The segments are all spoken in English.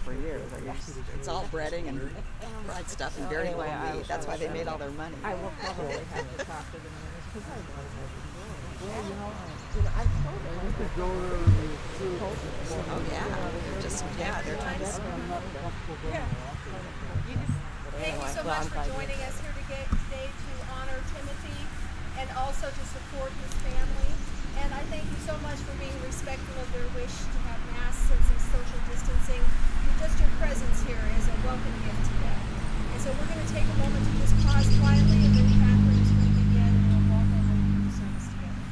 for years. It's all breading and fried stuff and very little meat. That's why they made all their money. I will probably have to talk to them because I love I told her. You could go there and Oh yeah, they're trying to. Thank you so much for joining us here today to honor Timothy and also to support his family. And I thank you so much for being respectful of their wish to have masks and some social distancing. Just your presence here is a welcome gift to them. And so we're going to take a moment to just pause quietly, and then Catherine is going to begin, and we'll walk over and do the service together.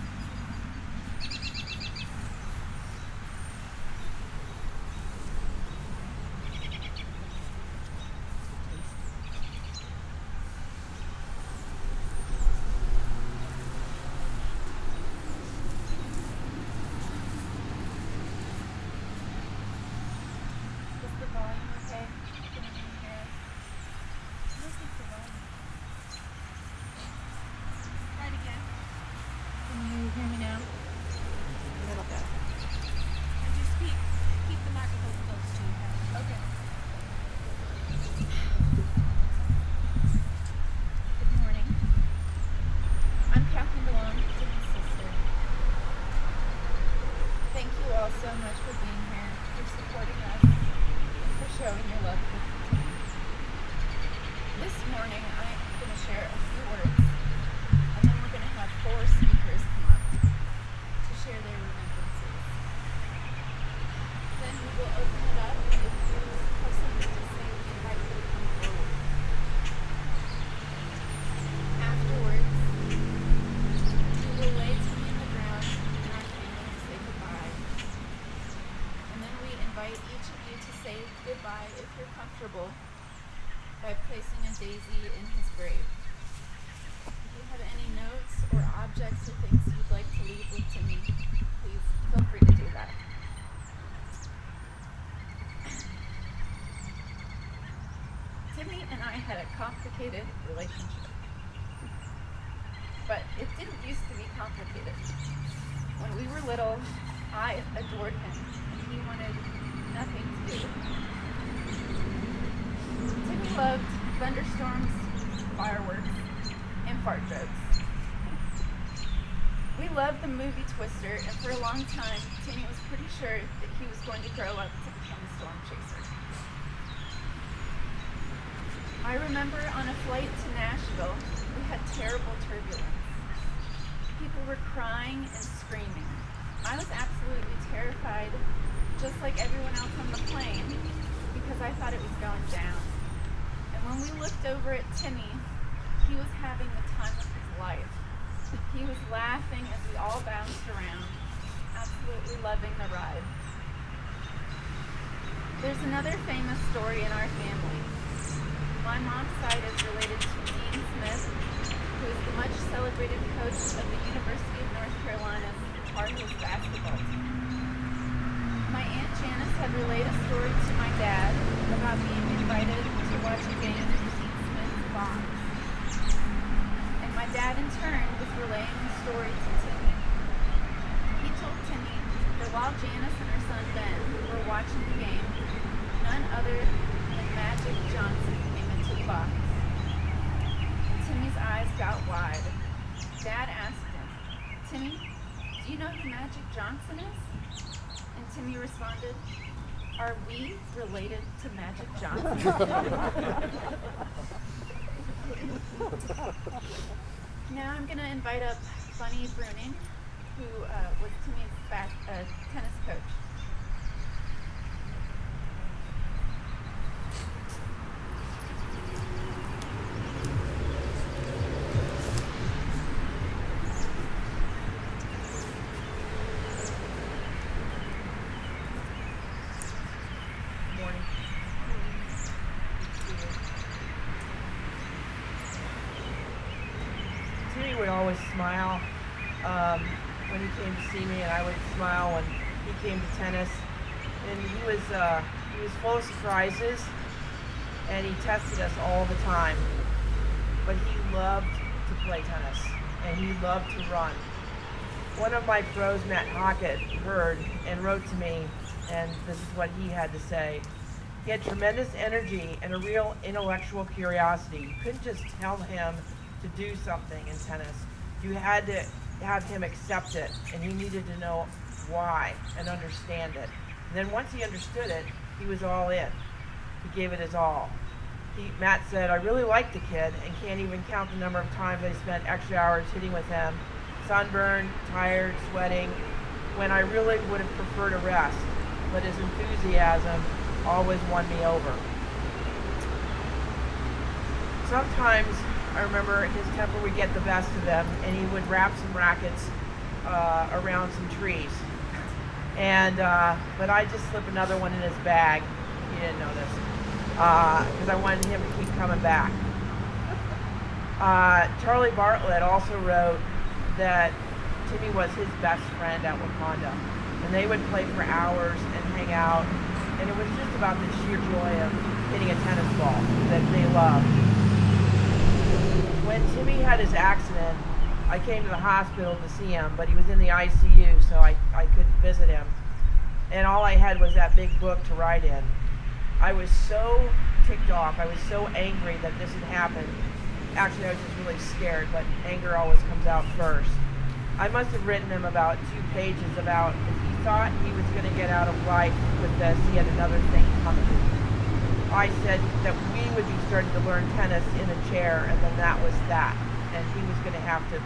Is the volume okay? Can you hear us? This is the volume. Try it again. Can you hear me now? A little bit. And just keep the microphone close to you. Okay. Good morning. I'm Captain DeLong, Timmy's sister. Thank you all so much for being here, for supporting us, and for showing your love for Timmy. This morning, I'm going to share a few words, and then we're going to have 4 speakers come up to share their remembrances. Then we will open it up, and if you have something to say, we invite you to come forward. Afterwards, we will lay Timmy in the ground, and our family will say goodbye. And then we invite each of you to say goodbye, if you're comfortable, by placing a daisy in his grave. If you have any notes or objects or things you'd like to leave with Timmy, please feel free to do that. Timmy and I had a complicated relationship. But it didn't used to be complicated. When we were little, I adored him, and he wanted nothing to do with me. Timmy loved thunderstorms, fireworks, and fart jokes. We loved the movie Twister, and for a long time, Timmy was pretty sure that he was going to grow up to become a storm chaser. I remember on a flight to Nashville, we had terrible turbulence. People were crying and screaming. I was absolutely terrified, just like everyone else on the plane, because I thought it was going down. And when we looked over at Timmy, he was having the time of his life. He was laughing as we all bounced around, absolutely loving the ride. There's another famous story in our family. My mom's side is related to Dean Smith, who is the much celebrated coach of the University of North Carolina's Tar Heels basketball team. My Aunt Janice had relayed a story to my dad about being invited to watch a game in Dean Smith's box. And my dad, in turn, was relaying the story to Timmy. He told Timmy that while Janice and her son Ben were watching the game, none other than Magic Johnson came into the box. And Timmy's eyes got wide. Dad asked him, "Timmy, do you know who Magic Johnson is?" And Timmy responded, "Are we related to Magic Johnson?" Now I'm going to invite up Bunny Bruning, who was Timmy's tennis coach. Timmy would always smile when he came to see me, and I would smile when he came to tennis. And he was full of surprises, and he tested us all the time. But he loved to play tennis, and he loved to run. One of my pros, Matt Hockett, heard and wrote to me, and this is what he had to say. He had tremendous energy and a real intellectual curiosity. You couldn't just tell him to do something in tennis. You had to have him accept it, and he needed to know why and understand it. And then once he understood it, he was all in. He gave it his all. Matt said, I really like the kid and can't even count the number of times I spent extra hours hitting with him, sunburned, tired, sweating, when I really would have preferred a rest, but his enthusiasm always won me over. Sometimes I remember his temper would get the best of him, and he would wrap some rackets around some trees. And but I just slip another one in his bag. He didn't know this, because I wanted him to keep coming back. Charlie Bartlett also wrote that Timmy was his best friend at Wakanda, and they would play for hours and hang out, and it was just about the sheer joy of hitting a tennis ball that they loved. When Timmy had his accident, I came to the hospital to see him, but he was in the ICU, so I couldn't visit him. And all I had was that big book to write in. I was so ticked off, I was so angry that this had happened. Actually, I was just really scared, but anger always comes out first. I must have written him about 2 pages about if he thought he was going to get out of life with this, he had another thing coming. I said that we would be starting to learn tennis in a chair, and then that was that. And he was going to have to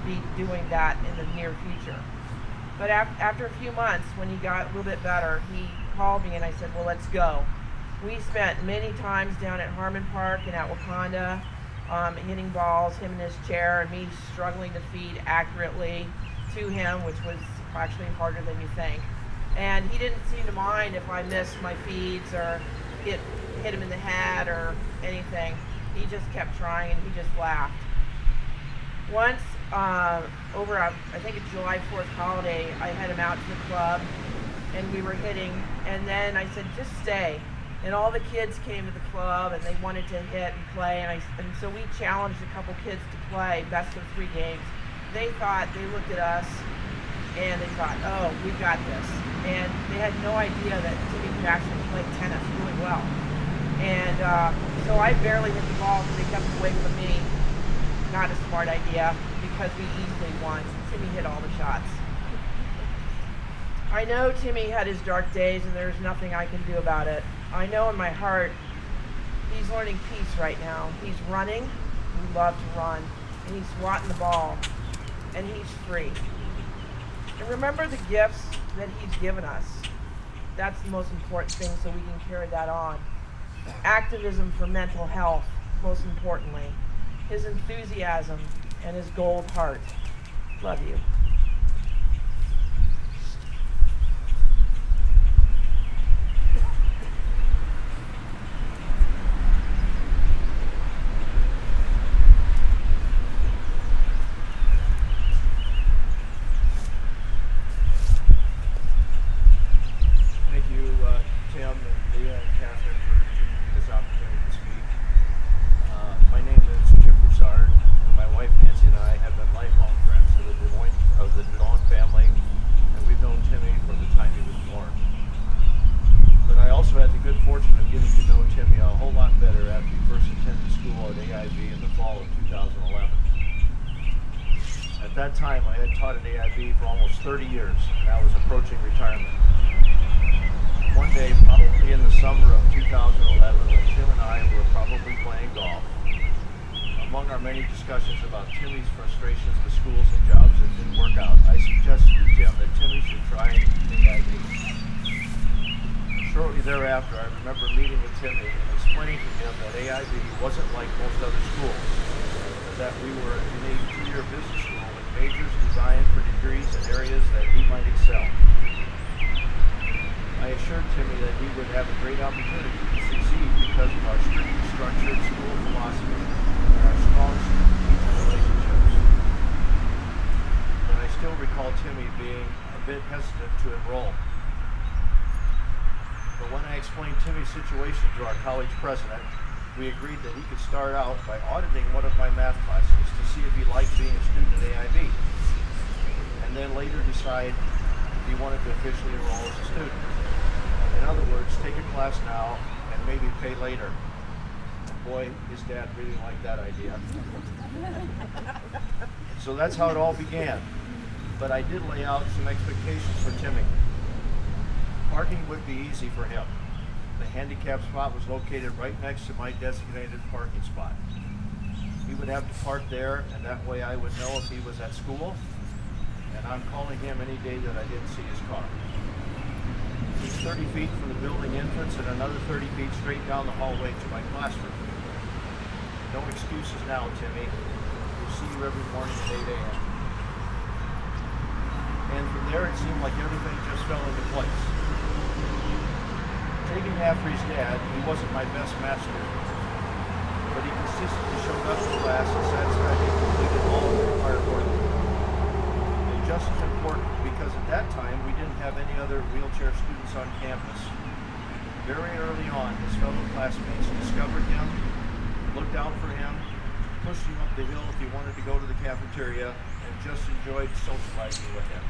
be doing that in the near future. But after a few months, when he got a little bit better, he called me and I said, well, let's go. We spent many times down at Harmon Park and at Wakanda, hitting balls, him in his chair, and me struggling to feed accurately to him, which was actually harder than you think. And he didn't seem to mind if I missed my feeds or hit him in the head or anything. He just kept trying, and he just laughed. Once, over I think a July 4th holiday, I had him out to the club, and we were hitting, and then I said, just stay. And all the kids came to the club, and they wanted to hit and play, and so we challenged a couple kids to play best of 3 games. They looked at us, and they thought, oh, we've got this. And they had no idea that Timmy could actually play tennis really well. And so I barely hit the ball because they kept away from me. Not a smart idea, because we easily won. Timmy hit all the shots. I know Timmy had his dark days, and there's nothing I can do about it. I know in my heart he's learning peace right now. He's running, we love to run, and he's swatting the ball, and he's free. And remember the gifts that he's given us. That's the most important thing, so we can carry that on. Activism for mental health, most importantly. His enthusiasm and his gold heart. Love you. Thank you, Tim and Leah and Catherine, for giving me this opportunity to speak. My name is Jim Broussard, and my wife Nancy and I have been lifelong friends of the DeLong family, and we've known Timmy from the time he was born. But I also had the good fortune of getting to know Timmy a whole lot better after he first attended school at AIB in the fall of 2011. At that time, I had taught at AIB for almost 30 years, and I was approaching retirement. One day, probably in the summer of 2011, when Tim and I were probably playing golf, among our many discussions about Timmy's frustrations with schools and jobs that didn't work out, I suggested to Tim that Timmy should try AIB. Shortly thereafter, I remember meeting with Timmy and explaining to him that AIB wasn't like most other schools, that we were in a 2-year business school with majors designed for degrees in areas that he might excel. I assured Timmy that he would have a great opportunity to succeed because of our strictly structured school philosophy and our strong student-teacher relationships. But I still recall Timmy being a bit hesitant to enroll. But when I explained Timmy's situation to our college president, we agreed that he could start out by auditing one of my math classes to see if he liked being a student at AIB, and then later decide if he wanted to officially enroll as a student. In other words, take a class now and maybe pay later. Boy, his dad really liked that idea. So that's how it all began. But I did lay out some expectations for Timmy. Parking would be easy for him. The handicap spot was located right next to my designated parking spot. He would have to park there, and that way I would know if he was at school, and I'm calling him any day that I didn't see his car. He's 30 feet from the building entrance and another 30 feet straight down the hallway to my classroom. No excuses now, Timmy. We'll see you every morning at 8 a.m. And from there, it seemed like everything just fell into place. Taking after his dad, he wasn't my best master, but he consistently showed up to class and satisfactorily completed all of the required work. And just as important, because at that time we didn't have any other wheelchair students on campus, very early on his fellow classmates discovered him, looked out for him, pushed him up the hill if he wanted to go to the cafeteria, and just enjoyed socializing with him.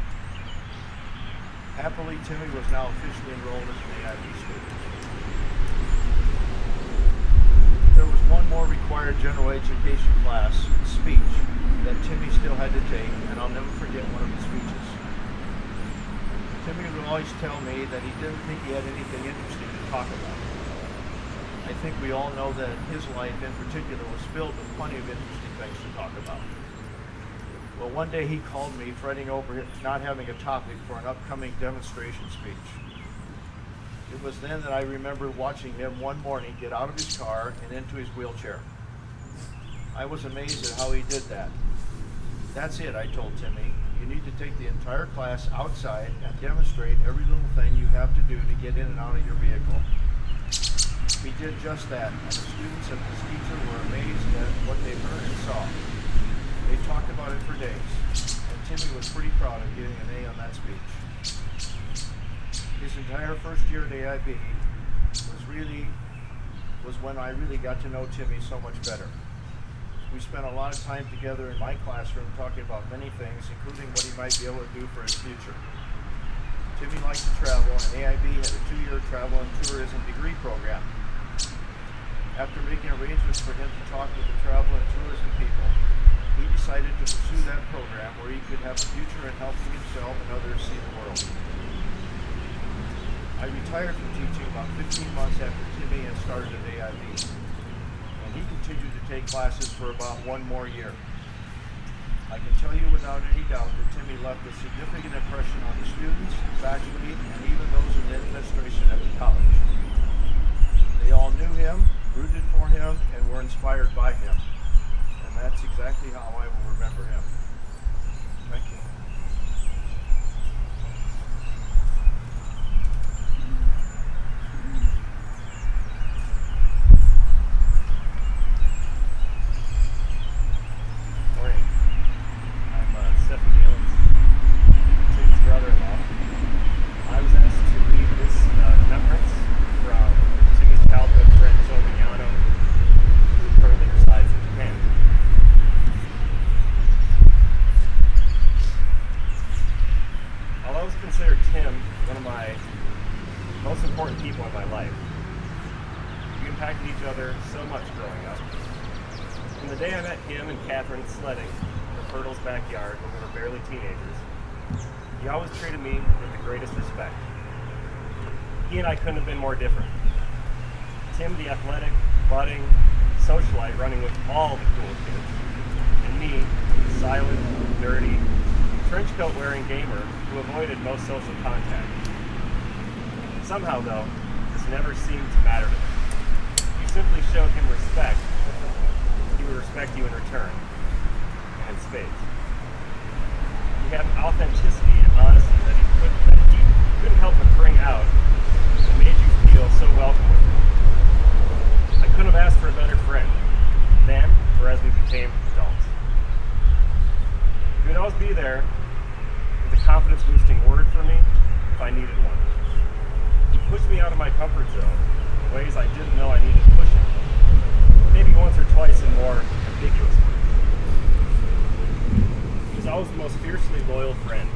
Happily, Timmy was now officially enrolled as an AIB student. There was one more required general education class, speech, that Timmy still had to take, and I'll never forget one of his speeches. Timmy would always tell me that he didn't think he had anything interesting to talk about. I think we all know that his life in particular was filled with plenty of interesting things to talk about. Well, one day he called me, fretting over not having a topic for an upcoming demonstration speech. It was then that I remember watching him one morning get out of his car and into his wheelchair. I was amazed at how he did that. That's it, I told Timmy. You need to take the entire class outside and demonstrate every little thing you have to do to get in and out of your vehicle. We did just that, and the students and his teacher were amazed at what they heard and saw. They talked about it for days, and Timmy was pretty proud of getting an A on that speech. His entire first year at AIB was when I really got to know Timmy so much better. We spent a lot of time together in my classroom talking about many things, including what he might be able to do for his future. Timmy liked to travel, and AIB had a 2-year travel and tourism degree program. After making arrangements for him to talk with the travel and tourism people, he decided to pursue that program where he could have a future in helping himself and others see the world. I retired from teaching about 15 months after Timmy had started at AIB, and he continued to take classes for about 1 more year. I can tell you without any doubt that Timmy left a significant impression on the students, faculty, and even those in the administration at the college. They all knew him, rooted for him, and were inspired by him. And that's exactly how I will remember him. Thank you. Morning. I'm Stephen Galen, Tim's brother-in-law. I was asked to read this remembrance from Timmy's childhood friend Joe Mignano, who currently resides in Japan. I'll always consider Tim one of my most important people in my life. We impacted each other so much growing up. From the day I met him and Catherine sledding in the Pirtle's backyard when we were barely teenagers, he always treated me with the greatest respect. He and I couldn't have been more different. Tim, the athletic, budding socialite running with all the cool kids, and me, the silent, nerdy, trench coat wearing gamer who avoided most social contact. Somehow, though, this never seemed to matter to him. You simply showed him respect, he would respect you in return, and in spades. He had authenticity and honesty that he couldn't help but bring out and made you feel so welcome with him. I couldn't have asked for a better friend, then or as we became adults. He would always be there with a confidence-boosting word for me if I needed one. He pushed me out of my comfort zone in ways I didn't know I needed pushing, maybe once or twice in more ambiguous ways. He was always the most fiercely loyal friend,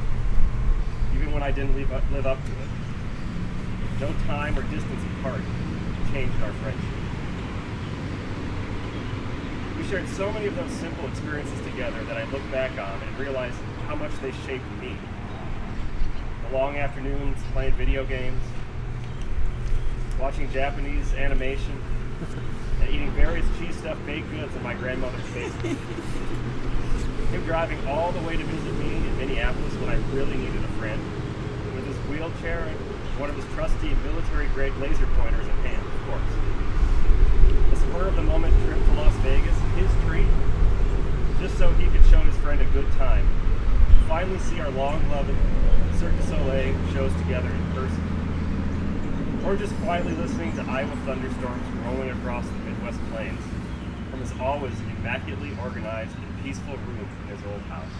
even when I didn't live up to it. No time or distance apart change in our friendship. We shared so many of those simple experiences together that I look back on and realize how much they shaped me. The long afternoons playing video games, watching Japanese animation, and eating various cheese-stuffed baked goods in my grandmother's basement. Him driving all the way to visit me in Minneapolis when I really needed a friend, with his wheelchair and one of his trusty military-grade laser pointers in hand, of course. The spur-of-the-moment trip to Las Vegas, his treat, just so he could show his friend a good time. Finally see our long-loved Cirque du Soleil shows together in person. Or just quietly listening to Iowa thunderstorms rolling across the Midwest plains from his always immaculately organized and peaceful room in his old house.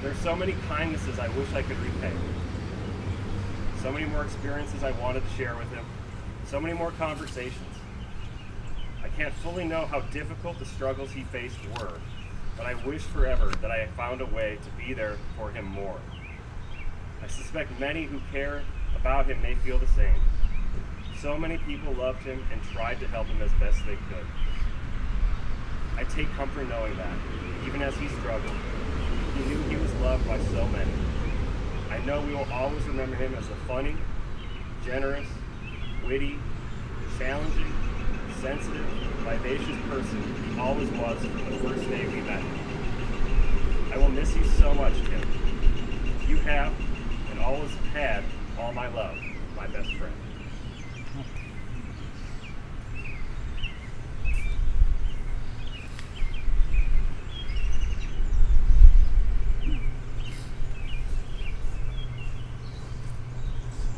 There are so many kindnesses I wish I could repay. So many more experiences I wanted to share with him. So many more conversations. I can't fully know how difficult the struggles he faced were, but I wish forever that I had found a way to be there for him more. I suspect many who care about him may feel the same. So many people loved him and tried to help him as best they could. I take comfort knowing that, even as he struggled, he knew he was loved by so many. I know we will always remember him as a funny, generous, witty, challenging, sensitive, vivacious person he always was from the first day we met. I will miss you so much, Tim. You have, and always had, all my love, my best friend.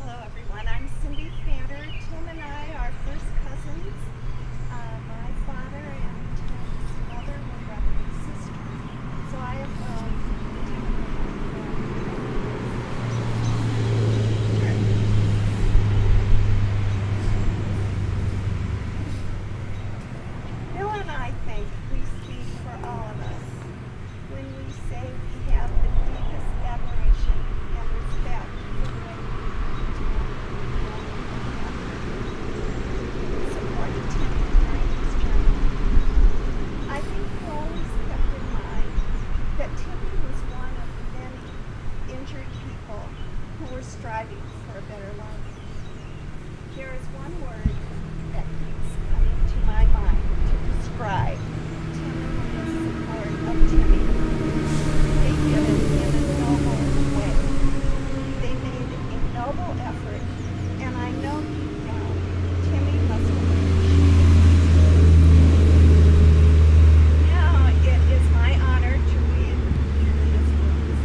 Hello everyone, I'm Cindy Fanner. Tim and I are first cousins. My father and Tim's mother were brother and sister. So I have Bill and I think we speak for all of us when we say we have the deepest admiration and respect for the way supported Timmy during his journey. I think we always kept in mind that Timmy was one of many injured people who were striving for a better life. There is one word that keeps coming to my mind to describe Tim and the support of Timmy. They did it in a noble way. They made a noble effort, and I know deep down Timmy must have appreciated it. Now it is my honor to read Julia's words.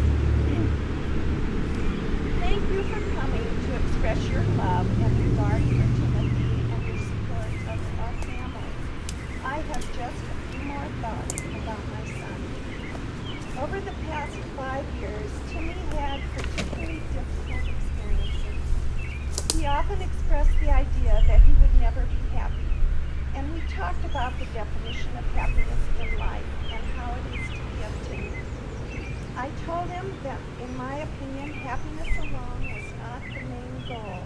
Thank you for coming to express your love and regard for Timothy and your support of our family. I have just a few more thoughts about my son. Over the past 5 years, Timmy had particularly difficult experiences. He often expressed the idea that he would never be happy, and we talked about the definition of happiness in life and how it is to be obtained. I told him that, in my opinion, happiness alone was not the main goal.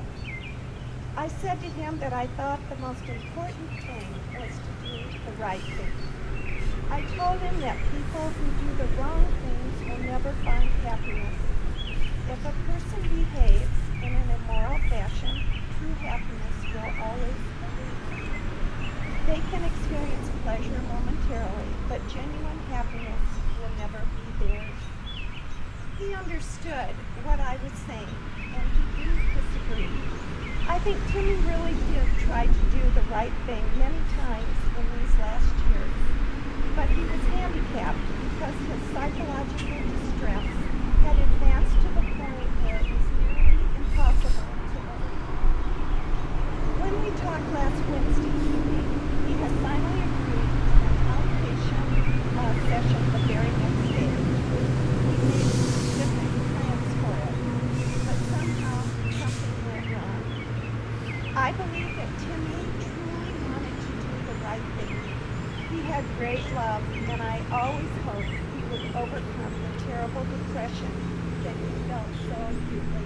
I said to him that I thought the most important thing was to do the right thing. I told him that people who do the wrong things will never find happiness. If a person behaves in an immoral fashion, true happiness will always elude. They can experience pleasure momentarily, but genuine happiness will never be theirs. He understood what I was saying, and he didn't disagree. I think Timmy really did try to do the right thing many times in these last years, but he was handicapped because his psychological distress had advanced to the point where it was nearly impossible to overcome. When we talked last Wednesday evening, he had finally agreed to an outpatient session the very next day. We made specific plans for it, but somehow something went wrong. I believe that Timmy truly wanted to do the right thing. He had great love, and I always hoped he would overcome the terrible depression that he felt so acutely.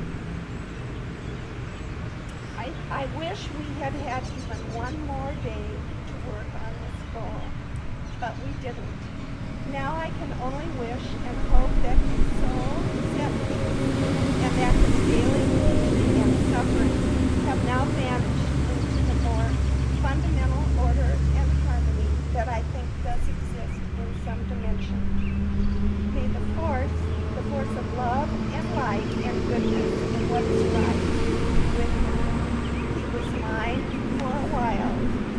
I wish we had had even one more day to work on this goal, but we didn't. Now I can only wish and hope that his soul is at peace and that his daily pain and suffering have now vanished into the more fundamental order and harmony that I think does exist in some dimension. May the force of love and light and goodness and what is right with him. He was mine for a while,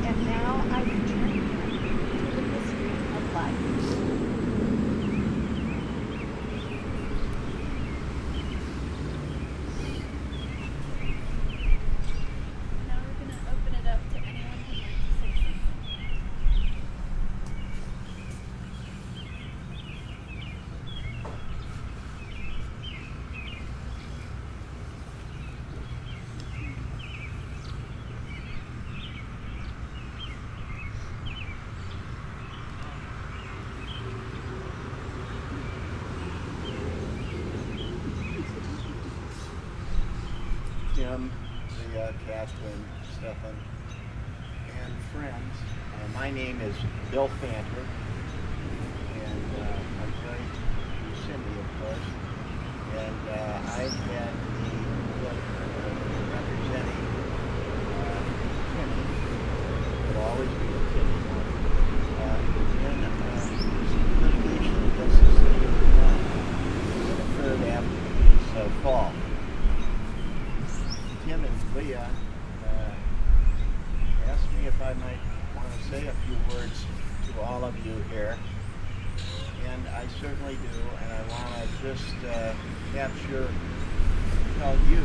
and now I return him to the mystery of life. Now we're going to open it up to anyone who'd like to say something. Tim, the Catherine, Stefan, and friends. My name is Bill Fanter, and I'm married to Cindy, of course. And I've had the pleasure of representing Timmy, will always be a Timmy, in litigation against the city of DeLong that occurred after his fall. Tim and Leah asked me if I might want to say a few words to all of you here, and I certainly do, and I want to just tell you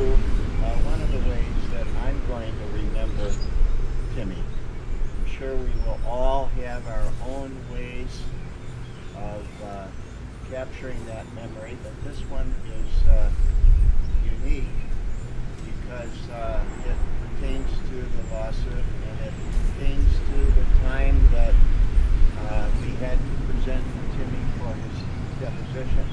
one of the ways that I'm going to remember Timmy. I'm sure we will all have our own ways of capturing that memory, but this one is unique because it pertains to the lawsuit and it pertains to the time that we had to present Timmy for his deposition.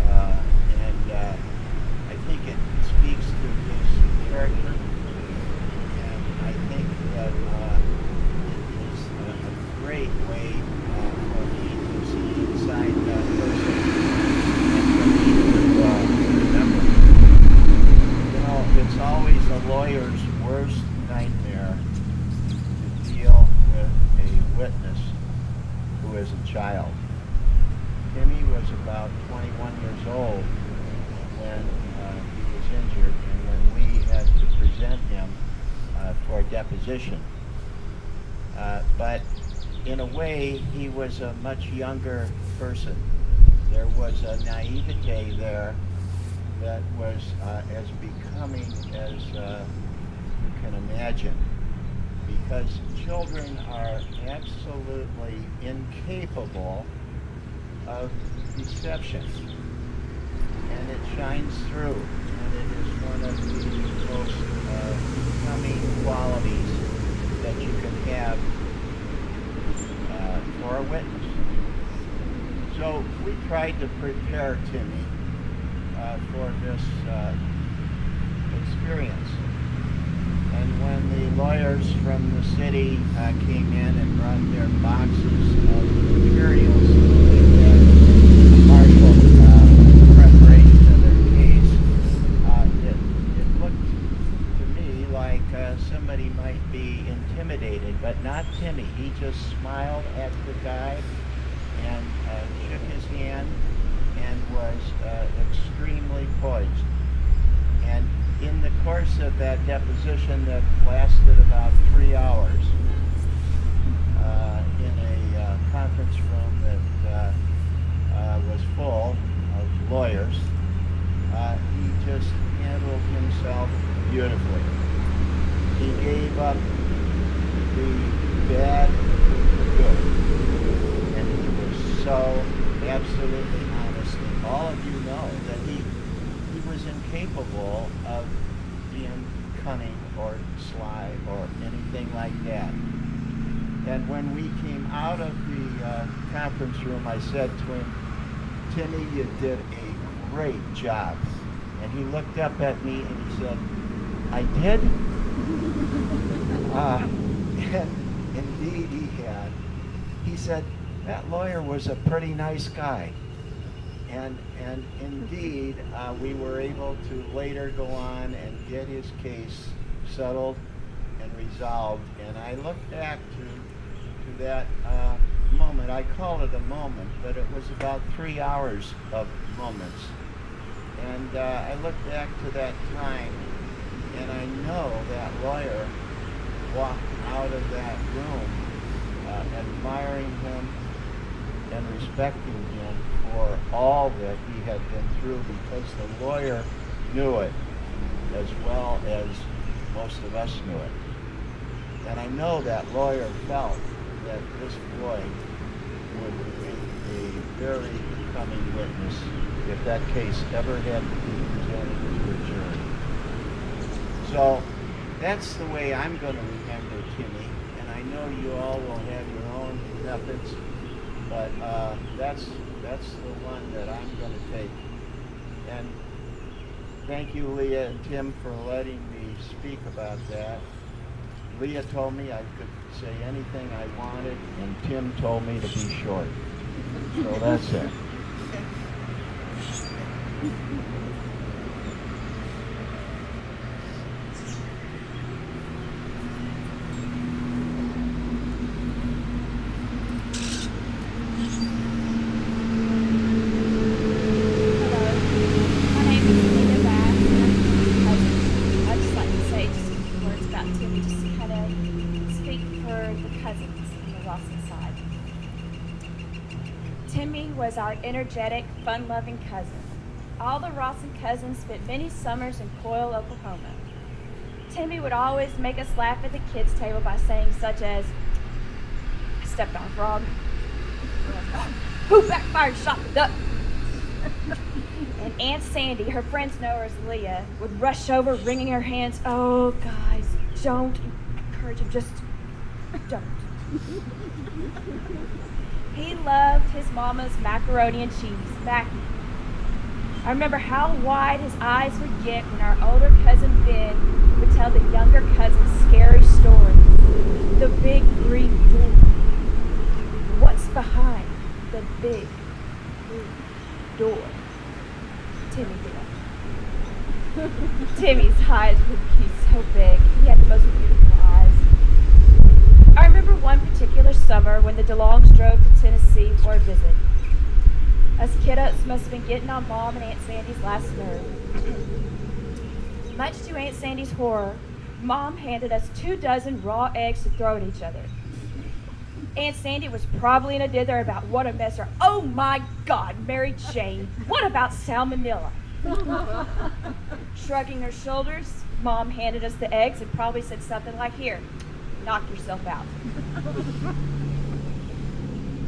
And I think it speaks to his character, and I think that it is a great way for me to see inside that person and for me to remember. You know, it's always a lawyer's worst nightmare to deal with a witness who is a child. Timmy was about 21 years old when he was injured and when we had to present him for a deposition. But in a way, he was a much younger person. There was a naivete there that was as becoming as you can imagine, because children are absolutely incapable of deception, and it shines through, and it is one of the most becoming qualities that you can have for a witness. So we tried to prepare Timmy for this experience. And when the lawyers from the city came in and brought their boxes of materials that marshaled preparation of their case, it looked to me like somebody might be intimidated, but not Timmy. He just smiled at the guy and shook his hand and was extremely poised. And in the course of that deposition that lasted about 3 hours in a conference room that was full of lawyers, he just handled himself beautifully. He gave up the bad with the good, and he was so absolutely honest. And all of you know that he was incapable of being cunning or sly or anything like that. And when we came out of the conference room, I said to him, "Timmy, you did a great job." And he looked up at me and he said, I did? And indeed he had. He said, that lawyer was a pretty nice guy. And indeed, we were able to later go on and get his case settled and resolved. And I look back to that moment. I call it a moment, but it was about 3 hours of moments. And I look back to that time, and I know that lawyer walked out of that room admiring him and respecting him for all that he had been through, because the lawyer knew it as well as most of us knew it. And I know that lawyer felt that this boy would be a very becoming witness if that case ever had to be presented to a jury. So that's the way I'm going to remember Timmy, and I know you all will have your own methods, but that's the one that I'm going to take. And thank you, Leah and Tim, for letting me speak about that. Leah told me I could say anything I wanted, and Tim told me to be short. So that's it. Timmy was our energetic, fun-loving cousin. All the Rawson cousins spent many summers in Coyle, Oklahoma. Timmy would always make us laugh at the kids' table by saying such as, I stepped on a frog. Who backfired shot the duck? And Aunt Sandy, her friends know her as Leah, would rush over, wringing her hands. Oh, guys, don't encourage him, just don't. He loved his mama's macaroni and cheese, Mackie. I remember how wide his eyes would get when our older cousin Ben would tell the younger cousin scary stories. The big green door. What's behind the big green door? Timmy did. Timmy's eyes would be so big. He had the most beautiful eyes. I remember one particular summer when the DeLongs drove to Tennessee for a visit. Us kiddos must have been getting on Mom and Aunt Sandy's last nerve. Much to Aunt Sandy's horror, Mom handed us 24 raw eggs to throw at each other. Aunt Sandy was probably in a dither about what a mess her. Oh my God, Mary Jane, what about salmonella? Shrugging her shoulders, Mom handed us the eggs and probably said something like, here, knock yourself out.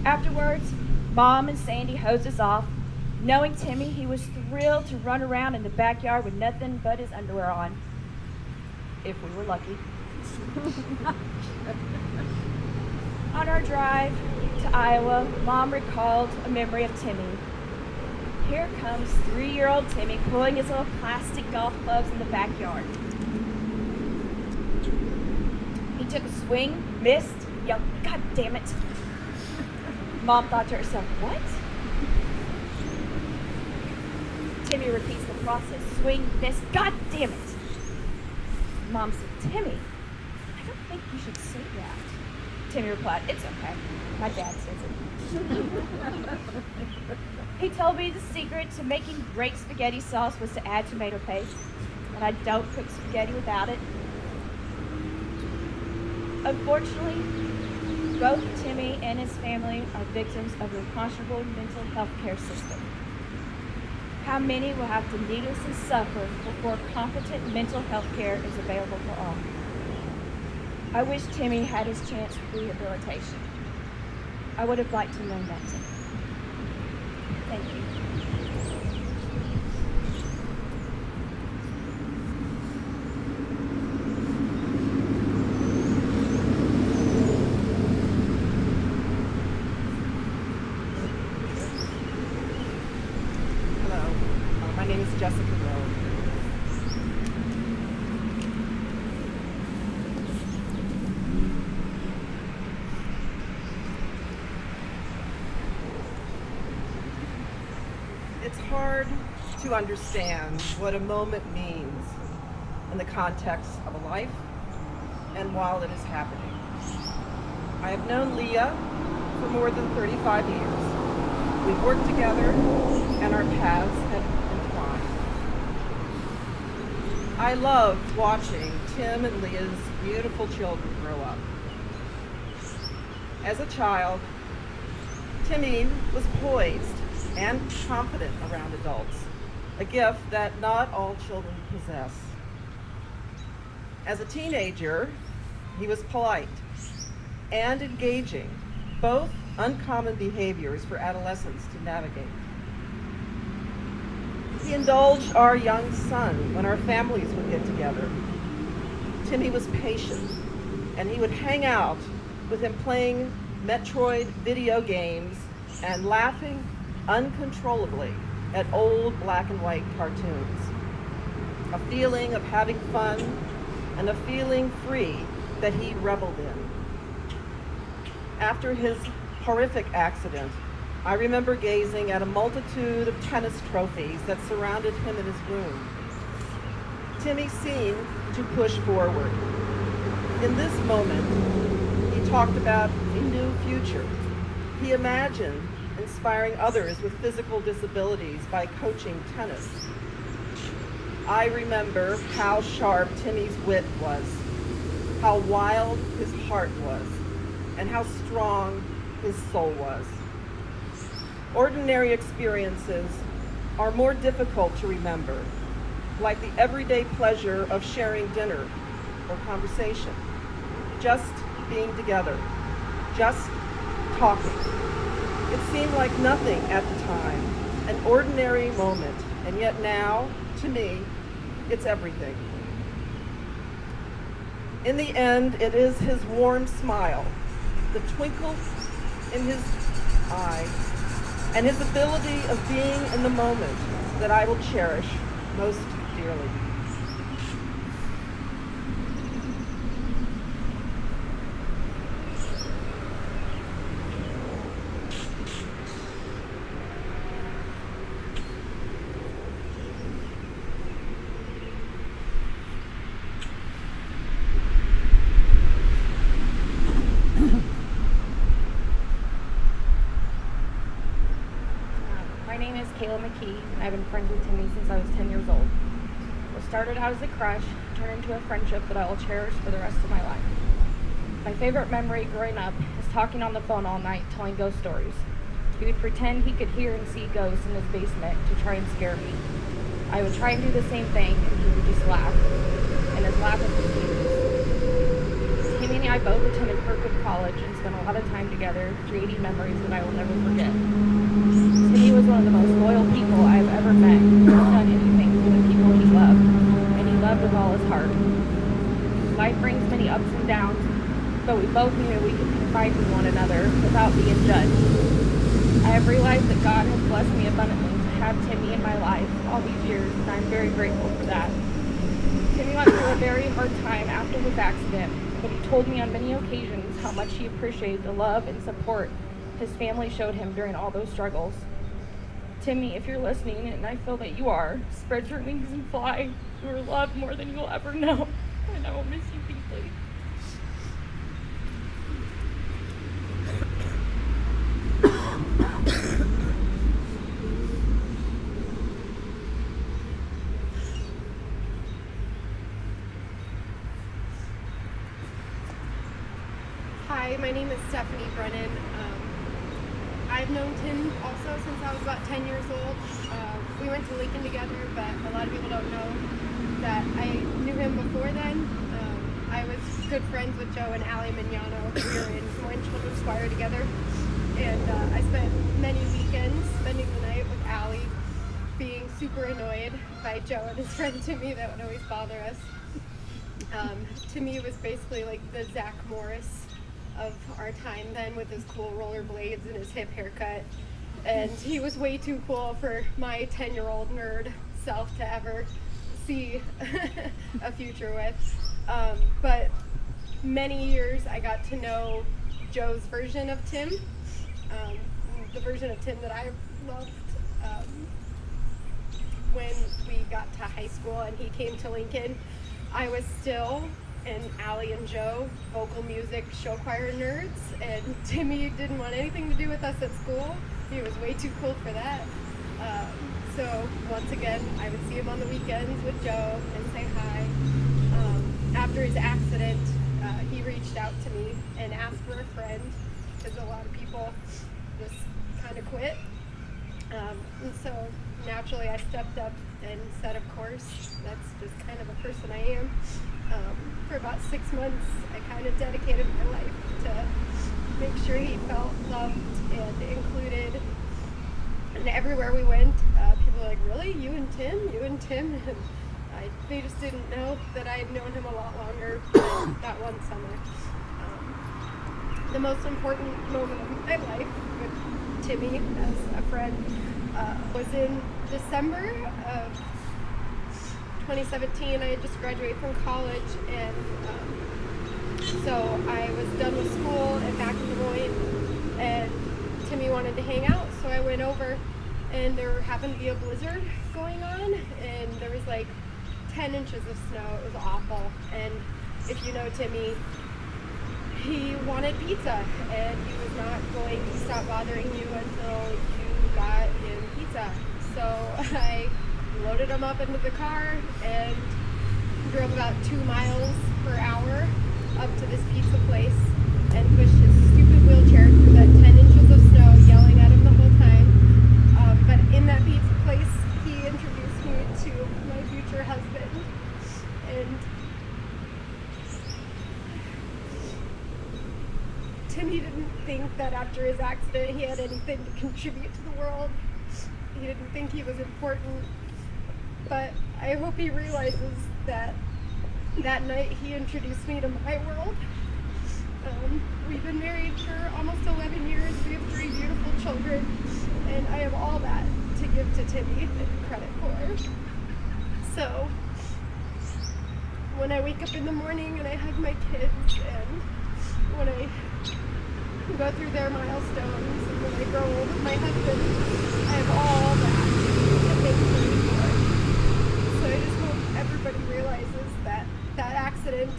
Afterwards, Mom and Sandy hosed us off. Knowing Timmy, he was thrilled to run around in the backyard with nothing but his underwear on. If we were lucky. On our drive to Iowa, Mom recalled a memory of Timmy. Here comes 3-year-old Timmy pulling his little plastic golf clubs in the backyard. He took a swing, missed, yelled, God damn it. Mom thought to herself, what? Timmy repeats the process, swing, miss, God damn it. Mom said, Timmy, I don't think you should say that. Timmy replied, it's okay. My dad says it. He told me the secret to making great spaghetti sauce was to add tomato paste, and I don't cook spaghetti without it. Unfortunately, both Timmy and his family are victims of the unconscionable mental health care system. How many will have to needlessly suffer before competent mental health care is available for all? I wish Timmy had his chance for rehabilitation. I would have liked to learn that too. Thank you. Hello, my name is Jessica Rowe. hard to understand what a moment means in the context of a life and while it is happening. I have known Leah for more than 35 years. We've worked together and our paths have entwined. I loved watching Tim and Leah's beautiful children grow up. As a child, Timmy was poised and confident around adults, a gift that not all children possess. As a teenager, he was polite and engaging, both uncommon behaviors for adolescents to navigate. He indulged our young son when our families would get together. Timmy was patient, and he would hang out with him playing Metroid video games and laughing uncontrollably at old black and white cartoons. A feeling of having fun and a feeling free that he reveled in. After his horrific accident, I remember gazing at a multitude of tennis trophies that surrounded him in his room. Timmy seemed to push forward. In this moment, he talked about a new future. He imagined inspiring others with physical disabilities by coaching tennis. I remember how sharp Timmy's wit was, how wild his heart was, and how strong his soul was. Ordinary experiences are more difficult to remember, like the everyday pleasure of sharing dinner or conversation, just being together, just talking. It seemed like nothing at the time, an ordinary moment, and yet now, to me, it's everything. In the end, it is his warm smile, the twinkle in his eye, and his ability of being in the moment that I will cherish most dearly. My name is Kayla McKee, and I've been friends with Timmy since I was 10 years old. What started out as a crush turned into a friendship that I will cherish for the rest of my life. My favorite memory growing up is talking on the phone all night telling ghost stories. He would pretend he could hear and see ghosts in his basement to try and scare me. I would try and do the same thing, and he would just laugh, and his laugh was contagious. Timmy and I both attended Kirkwood College and spent a lot of time together, creating memories that I will never forget. Timmy was one of the most loyal people I've ever met. He has done anything for the people he loved, and he loved with all his heart. Life brings many ups and downs, but we both knew we could confide in one another without being judged. I have realized that God has blessed me abundantly to have Timmy in my life all these years, and I'm very grateful for that. Timmy went through a very hard time after his accident, but he told me on many occasions how much he appreciated the love and support his family showed him during all those struggles. Timmy, if you're listening, and I feel that you are, spread your wings and fly. You are loved more than you'll ever know, and I will miss you deeply. Hi, my name is Stephanie Brennan. I've known Tim also since I was about 10 years old. We went to Lincoln together, but a lot of people don't know that I knew him before then. I was good friends with Joe and Allie Mignano. We were in Moyne Children's Choir together. And I spent many weekends spending the night with Allie, being super annoyed by Joe and his friend Timmy that would always bother us. Timmy was basically like the Zach Morris of our time then, with his cool rollerblades and his hip haircut. And he was way too cool for my 10-year-old nerd self to ever see a future with. But many years I got to know Joe's version of Tim, the version of Tim that I loved. when we got to high school and he came to Lincoln, I was still and Allie and Joe, vocal music show choir nerds, and Timmy didn't want anything to do with us at school. He was way too cool for that. So once again, I would see him on the weekends with Joe and say hi. After his accident, he reached out to me and asked for a friend, because a lot of people just kind of quit. And so naturally I stepped up and said, of course, that's just kind of a person I am. For about 6 months, I kind of dedicated my life to make sure he felt loved and included. And everywhere we went, people were like, really? You and Tim? You and Tim? And they just didn't know that I had known him a lot longer than that one summer. The most important moment of my life with Timmy as a friend was in December of 2017. I had just graduated from college, and so I was done with school and back in Des Moines, and Timmy wanted to hang out, so I went over, and there happened to be a blizzard going on, and there was like 10 inches of snow. It was awful. And if you know Timmy, he wanted pizza, and he was not going to stop bothering you until you got him pizza. So I loaded him up into the car and drove about 2 miles per hour up to this pizza place and pushed his stupid wheelchair through that 10 inches of snow, yelling at him the whole time. But in that pizza place, he introduced me to my future husband. And Timmy didn't think that after his accident he had anything to contribute to the world. He didn't think he was important. But I hope he realizes that that night he introduced me to my world. We've been married for almost 11 years. We have 3 beautiful children. And I have all that to give to Timmy and credit for. So when I wake up in the morning and I hug my kids, and when I go through their milestones, and when I grow old with my husband, I have all that to thank him for. So I just hope everybody realizes that that accident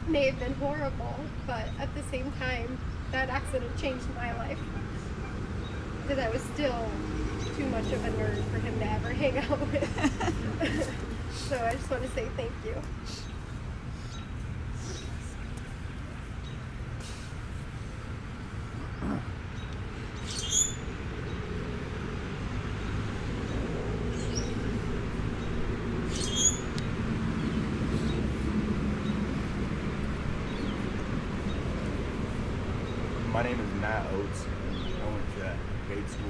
may have been horrible, but at the same time, that accident changed my life. Because I was still too much of a nerd for him to ever hang out with. So I just want to say thank you. My name is Matt Oates. I went to grade school,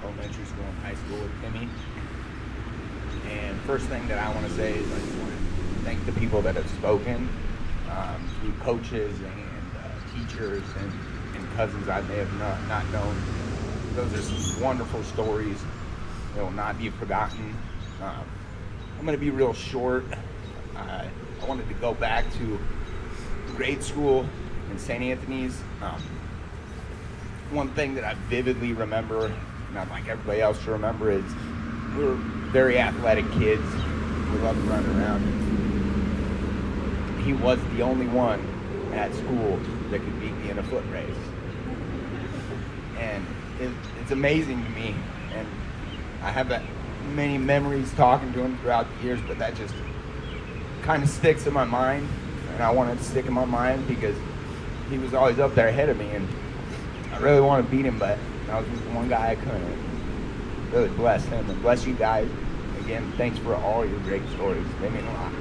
elementary school, and high school with Timmy. And first thing that I want to say is I just want to thank the people that have spoken, through coaches and teachers and cousins I may have not known. Those are some wonderful stories that will not be forgotten. I'm going to be real short. I wanted to go back to grade school in St. Anthony's. One thing that I vividly remember, and I'd like everybody else to remember, is we were very athletic kids. We loved to run around. He was the only one at school that could beat me in a foot race. And it's amazing to me. And I have that many memories talking to him throughout the years, but that just kind of sticks in my mind. And I want it to stick in my mind because he was always up there ahead of me. And I really want to beat him, but I was just the one guy I couldn't. Really bless him and bless you guys. Again, thanks for all your great stories. They mean a lot.